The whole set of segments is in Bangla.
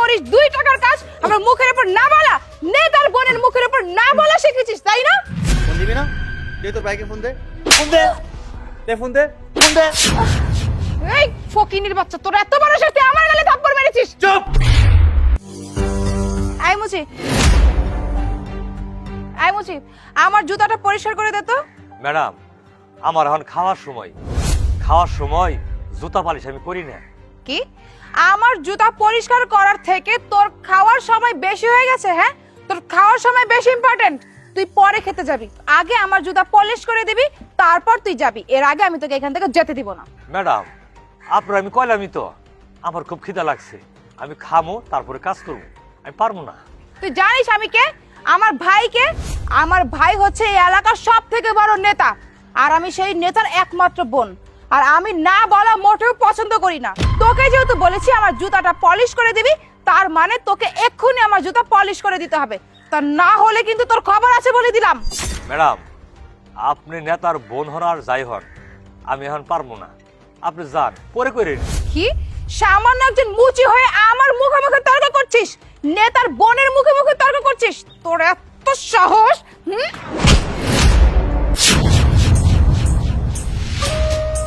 করিস 2 টাকার কাজ আমার মুখের উপর না বলা, নেতার বোনের মুখের উপর না বলা শিখেছিস তাই না? ফোন দিবি না? দে তোর ভাইকে ফোন দে। ফোন দে। দে ফোন দে। ফোন দে। এই ফকিনির বাচ্চা, তোর এত বড় সাথে আমার গালে থাপ্পড় মেরেছিস। চুপ। আই মুচি, আই মুচি, আমার জুতাটা পরিষ্কার করে দে তো। ম্যাডাম, আমার এখন খাওয়ার সময় জুতা পালিশ আমি করি না। কি? আমার জুতা পরিষ্কার করার থেকে তোর খাওয়ার সময় বেশি হয়ে গেছে? হ্যাঁ, তোর খাওয়ার সময় বেশি ইম্পর্টেন্ট। তুই পরে খেতে যাবি, আগে আমার জুতা পলিশ করে দিবি, তারপর তুই যাবি। এর আগে আমি তোকে এখান থেকে যেতে দিব না। ম্যাডাম, আপনার আমি কইলামই তো, আমার খুব খিদা লাগছে, আমি খামো তারপরে কাজ করবো, আমি পারবো না। তুই জানিস আমি কে? আমার ভাইকে? আমার ভাই হচ্ছে এই এলাকার সব থেকে বড় নেতা, আর আমি সেই নেতার একমাত্র বোন। আর আমি না বলা মোটেও পছন্দ করি না। তোকে যেহেতু বলেছি আমার জুতাটা পলিশ করে দিবি, তার মানে তোকে এক্ষুনি আমার জুতা পলিশ করে দিতে হবে। তা না হলে কিন্তু তোর খবর আছে বলে দিলাম। ম্যাডাম, আপনি নেতার বোন হন আর যাই হন, আমি এখন পারবো না, আপনি যান, পরে করে নিন। কি? সামান্য একজন মুচি হয়ে আমার মুখে মুখে তর্ক করছিস? নেতার বোনের মুখে মুখে তর্ক করছিস? তোর এত সাহস?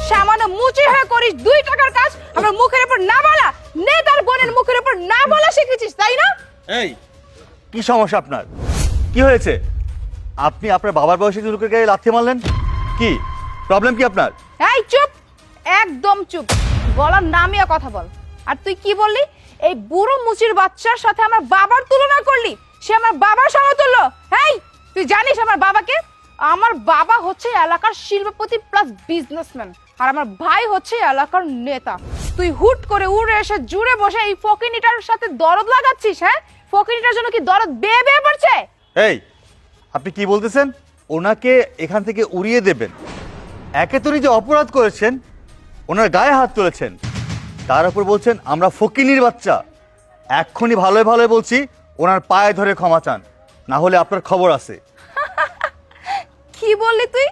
সামান্য মুচি হয়ে করিস 2 টাকার কাজ আমার মুখের উপর না বলা, নেতার বোনের মুখের উপর না বলা শিখেছিস তাই না? এই, কি সমস্যা আপনার? কি হয়েছে? আপনি আপনার বাবার বয়সী লোকের গায়ে লাথি মারলেন? কি প্রবলেম কি আপনার? এই চুপ, একদম চুপ, গলার নামিয়ে কথা বল। আর তুই কি বললি? এই বুড়ো মুচির বাচ্চার সাথে আমার বাবার তুলনা করলি? সে আমার বাবার সমতুল্য। এই, তুই জানিস আমার বাবাকে? আমার বাবা হচ্ছে এলাকার শিল্পপতি প্লাস বিজনেসম্যান, আর আমার ভাই হচ্ছে এলাকার নেতা। তুই হুট করে উড়ে এসে জুড়ে বসে এই ফকিনিটার সাথে দরদ লাগাচ্ছিস? হ্যাঁ, ফকিনিটার জন্য কি দরদ বেয়ে বেয়ে পড়ছে? এই, আপনি কি বলতেছেন? ওনাকে এখান থেকে উড়িয়ে দেবেন? একে তো নিজে অপরাধ করেছেন, ওনার গায়ে হাত তুলেছেন, তার উপর বলছেন আমরা ফকিনির বাচ্চা। এক্ষুনি ভালোই ভালোই বলছি, ওনার পায়ে ধরে ক্ষমা চান, না হলে আপনার খবর আছে। কি বললি তুই?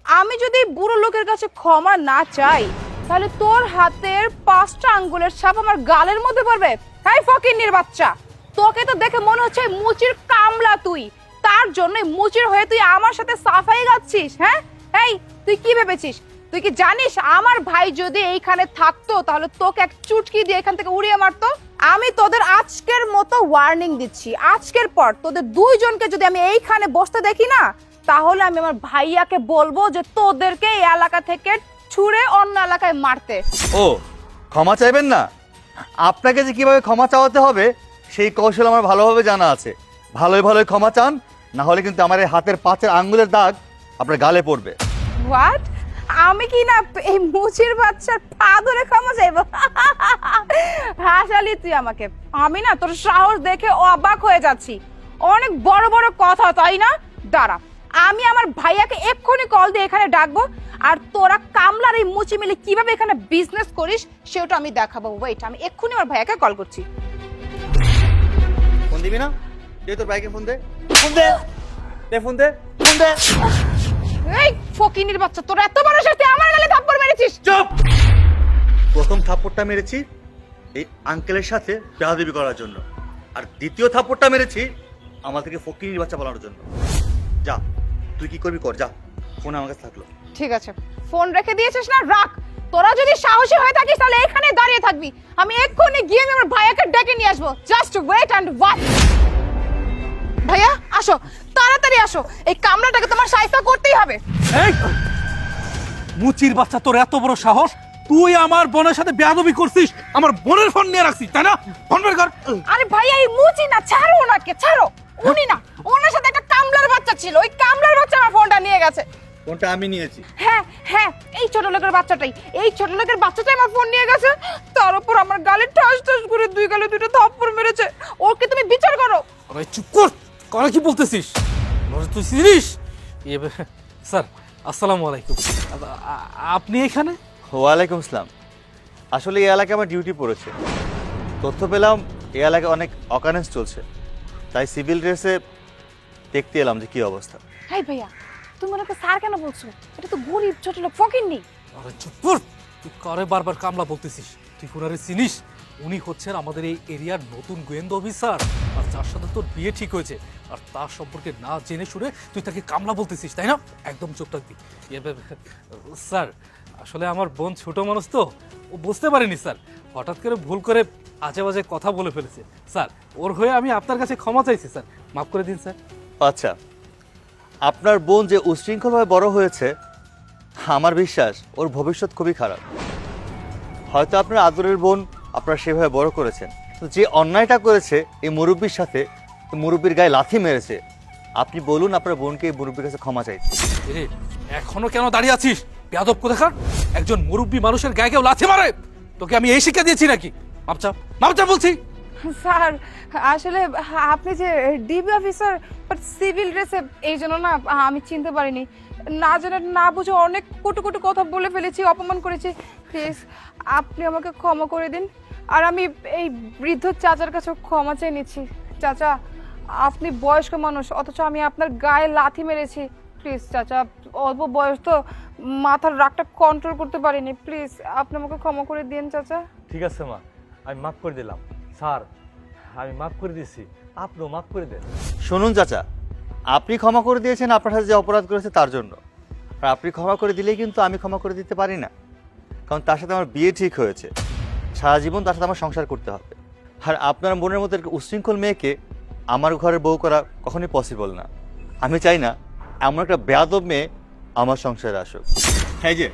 আমি যদি বুড়ো লোকের কাছে ক্ষমা না চাই, তাহলে তোর হাতের 5টা আঙ্গুলের ছাপ আমার গালের মধ্যে পড়বে। হাই ফকিন্নির বাচ্চা, তোকে তো দেখে মনে হচ্ছে মুচির কামলা তুই, তার জন্য মুচির হয়ে তুই আমার সাথে সাফাই গাচ্ছিস? হ্যাঁ, এই তুই কি ভেবেছিস? তুই কি জানিস আমার ভাই যদি এইখানে থাকতো তাহলে তোকে এক চুটকি দিয়ে এখান থেকে উড়িয়ে মারতো? আমি তোদের আজকের মতো ওয়ার্নিং দিচ্ছি, আজকের পর তোদের 2 জনকে যদি আমি এইখানে বসতে দেখি না, তাহলে আমি আমার ভাইয়াকে বলবো যে তোদেরকে এই এলাকা থেকে ছুঁড়ে অন্য এলাকায় মারতে। ও, ক্ষমা চাইবেন না? আপনাকে যে কিভাবে ক্ষমা চাওয়াতে হবে সেই কৌশল আমার ভালোভাবে জানা আছে। ভালোই ভালোই ক্ষমা চান, না হলে কিন্তু আমার এই হাতের 5 আঙ্গুলের দাগ আপনার গালে পড়বে। হোয়াট? আমি কি না এই মুচির বাচ্চার পা ধরে ক্ষমা চাইবো? হাসালি তুই আমাকে। আমি না তোর সাহস দেখে অবাক হয়ে যাচ্ছি। অনেক বড় বড় কথা তাই না? দাঁড়া, আমি আমার ভাইয়াকে এক্ষুনি কল দিয়ে এখানে ডাকবো, আর তোরা কামলার এই মুচি মিলে কিভাবে এখানে বিজনেস করিস সেটা আমি দেখাবো। ওয়েট, আমি এক্ষুনি আমার ভাইয়াকে কল করছি। ফোন দিবি না? দে তোর ভাইকে ফোন দে। ফোন দে। দে ফোন দে। ফোন দে। এই ফকিনির বাচ্চা, তোর এত বড় সাথে আমার গালে থাপ্পড় মেরেছিস? চুপ! প্রথম থাপ্পড়টা মেরেছি এই আঙ্কেলের সাথে বেয়াদবি করার জন্য, আর দ্বিতীয় থাপ্পড়টা মেরেছি আমার থেকে ফকিনির বাচ্চা বলানোর জন্য। যা, তুই কি করবি কর, যা। ফোন আমার কাছে থাকলো। ঠিক আছে, ফোন রেখে দিয়েছিস না, রাখ। তোরা যদি সাহসী হয়ে থাকিস তাহলে এখানে দাঁড়িয়ে থাকবি। আমি এক্ষুনি গিয়ে আমার ভাইয়াকে ডেকে নিয়ে আসবো। Just wait and watch. ভাইয়া আসো, তাড়াতাড়ি আসো, এই কামরাটাকে তোমার সাহায্য করতেই হবে। এই মুচির বাচ্চা, তোর এত বড় সাহস! তুই আমার বোনের সাথে বেয়াদবি করছিস, আমার বোনের ফোন নিয়ে রাখছিস তাই না? ফোন বের কর। আরে ভাইয়া, এই মুচি না, ছাড়ো ওনাকে, ছাড়ো। উনি না, ওনার সাথে একটা কামলার বাচ্চা ছিল, ওই কামলার বাচ্চা আমার ফোনটা নিয়ে গেছে। ফোনটা আমি নিয়েছি। হ্যাঁ হ্যাঁ, এই ছোট লোকের বাচ্চাটাই, এই ছোট লোকের বাচ্চাটাই আমার ফোন নিয়ে গেছে। তার উপর আমার গালে ঠাস ঠাস করে 2 গালে 2টা থাপ্পড় মেরেছে। ওকে তুমি বিচার করো। আরে চুপ কর, কারা কি বলতেছিস? তুই সিরিস? স্যার, আসসালামু আলাইকুম। আপনি এখানে? ওয়ালাইকুম আসসালাম। আসলে এই এলাকায় আমার ডিউটি পড়েছে, তথ্য পেলাম এই এলাকায় অনেক অকারেন্স চলছে, তাই সিভিল ড্রেসে দেখতে এলাম যে কি অবস্থা। হাই ভাইয়া, তুমি ওনাকে স্যার কেন বলছো? এটা তো গরিব ছোট লোক, ফকিন্নি। আরে চুপ কর, তুই কারে বারবার কামলা বলতেছিস? তুই কোনারে চিনিস? উনি হচ্ছেন আমাদের এই এরিয়ার নতুন গোয়েন্দা অফিসার, আর যার সাথে তোর বিয়ে ঠিক হয়েছে, আর তার সম্পর্কে না জেনে শুনে তুই তাকে কামলা বলতেছিস, তাই না? একদম চোখ রাখবি। স্যার, আসলে আমার বোন ছোট মানুষ তো, ও বুঝতে পারেনি স্যার, হঠাৎ করে ভুল করে আজে বাজে কথা বলে ফেলেছে স্যার। ওর হয়ে আমি আপনার কাছে ক্ষমা চাইছি স্যার, মাফ করে দিন স্যার। আচ্ছা, আপনার বোন যে উশৃঙ্খলভাবে বড় হয়েছে, আমার বিশ্বাস ওর ভবিষ্যৎ খুবই খারাপ। হয়তো আপনার আদরের বোন আপনারা সেভাবে বড় করেছেন, কিন্তু যে অন্যায়টা করেছে এই মুরব্বির সাথে, মুরব্বির গায়ে লাথি মেরেছে, আপনি বলুন আপনার বোনকে এই মুরব্বির কাছে ক্ষমা চাইতে। এরে, এখনো কেন দাঁড়িয়ে আছিস বেয়াদব কোথাকার? একজন মুরব্বী মানুষের গায়ে কেউ লাথি মারে? তোকে আমি এই শিক্ষা দিয়েছি নাকি? মাপচা বলছি। স্যার আসলে আপনি যে ডিবি অফিসার বাট সিভিল ড্রেসে, এই জন্য না আমি চিনতে পারিনি, না জানে না বুঝে অনেক কটু কটু কথা বলে ফেলেছি, অপমান করেছি। প্লিজ আপনি আমাকে ক্ষমা করে দিন, আর আমি এই বৃদ্ধ চাচার কাছে ক্ষমা চেয়ে নিচ্ছি। চাচা, আপনি বয়স্ক মানুষ, অথচ আমি আপনার গায়ে লাথি মেরেছি। প্লিজ চাচা, অল্প বয়স তো, মাথার রাগটা কন্ট্রোল করতে পারিনি, প্লিজ আপনি আমাকে ক্ষমা করে দিন চাচা। ঠিক আছে মা, আমি মাফ করে দিলাম। স্যার, আমি মাফ করে দিয়েছি, আপনিও মাফ করে দেন। শুনুন চাচা, আপনি ক্ষমা করে দিয়েছেন আপনার সাথে যে অপরাধ করেছে তার জন্য, আর আপনি ক্ষমা করে দিলেই কিন্তু আমি ক্ষমা করে দিতে পারি না, কারণ তার সাথে আমার বিয়ে ঠিক হয়েছে, সারা জীবন তার সাথে আমার সংসার করতে হবে। আর আপনার মনের মতো একটা উশৃঙ্খল মেয়েকে আমার ঘরে বউ করা কখনোই পসিবল না। আমি চাই না এমন একটা বেয়াদব মেয়ে আমার সংসারে আসুক। হ্যাঁ, যে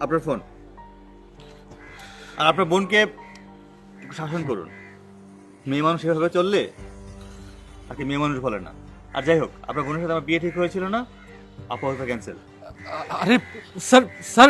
আপনার ফোন, আর আপনার বোনকে একটু শাসন করুন। মেয়ে মানুষ এভাবে চললে তাকে মেয়ে মানুষ বলে না। আর যাই হোক, আপনার বোনের সাথে আমার বিয়ে ঠিক হয়েছিল না, আপাতত ক্যান্সেল। আরে স্যার,